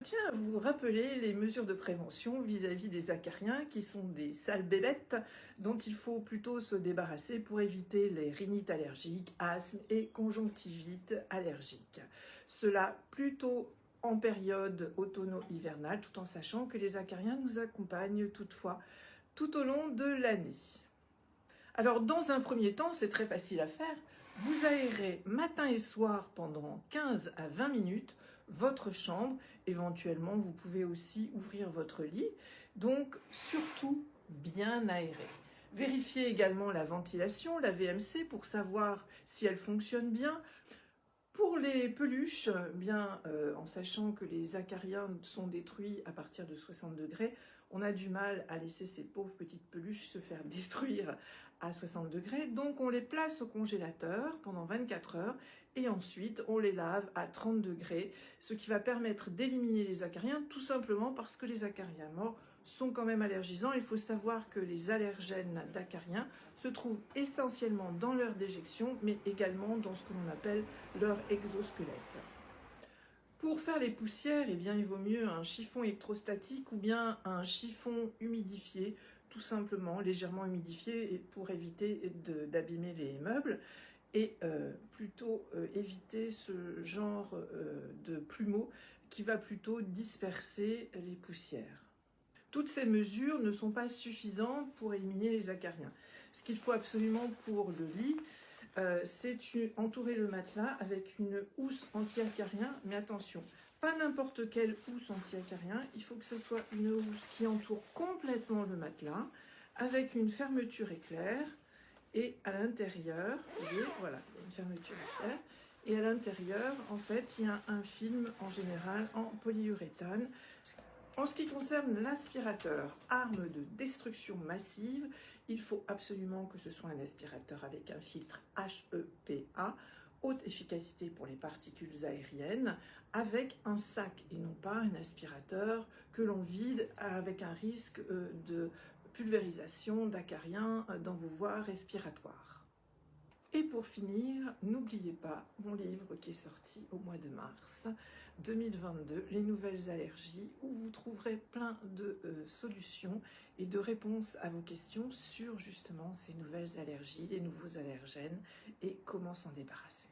Je tiens à vous rappeler les mesures de prévention vis-à-vis des acariens qui sont des sales bébêtes dont il faut plutôt se débarrasser pour éviter les rhinites allergiques, asthme et conjonctivite allergique. Cela plutôt en période automno-hivernale, tout en sachant que les acariens nous accompagnent toutefois tout au long de l'année. Alors, dans un premier temps, c'est très facile à faire. Vous aérez matin et soir pendant 15 à 20 minutes votre chambre. Éventuellement, vous pouvez aussi ouvrir votre lit. Donc, surtout, bien aéré. Vérifiez également la ventilation, la VMC, pour savoir si elle fonctionne bien. Pour les peluches, en sachant que les acariens sont détruits à partir de 60 degrés, on a du mal à laisser ces pauvres petites peluches se faire détruire à 60 degrés. Donc on les place au congélateur pendant 24 heures et ensuite on les lave à 30 degrés, ce qui va permettre d'éliminer les acariens, tout simplement parce que les acariens morts sont quand même allergisants. Il faut savoir que les allergènes d'acariens se trouvent essentiellement dans leur déjection, mais également dans ce que l'on appelle leur exosquelette. Pour faire les poussières, eh bien, il vaut mieux un chiffon électrostatique ou bien un chiffon humidifié, tout simplement, légèrement humidifié pour éviter d'abîmer les meubles et plutôt éviter ce genre de plumeau qui va plutôt disperser les poussières. Toutes ces mesures ne sont pas suffisantes pour éliminer les acariens. Ce qu'il faut absolument pour le lit, c'est entourer le matelas avec une housse anti-acarien, mais attention, pas n'importe quelle housse anti-acarien, il faut que ce soit une housse qui entoure complètement le matelas, avec une fermeture éclair, et à l'intérieur, vous voyez, voilà, il y a une fermeture éclair, et à l'intérieur, en fait, il y a un film, en général, en polyuréthane. En ce qui concerne l'aspirateur, arme de destruction massive, il faut absolument que ce soit un aspirateur avec un filtre HEPA, haute efficacité pour les particules aériennes, avec un sac et non pas un aspirateur que l'on vide avec un risque de pulvérisation d'acariens dans vos voies respiratoires. Et pour finir, n'oubliez pas mon livre qui est sorti au mois de mars 2022, Les nouvelles allergies, où vous trouverez plein de solutions et de réponses à vos questions sur justement ces nouvelles allergies, les nouveaux allergènes et comment s'en débarrasser.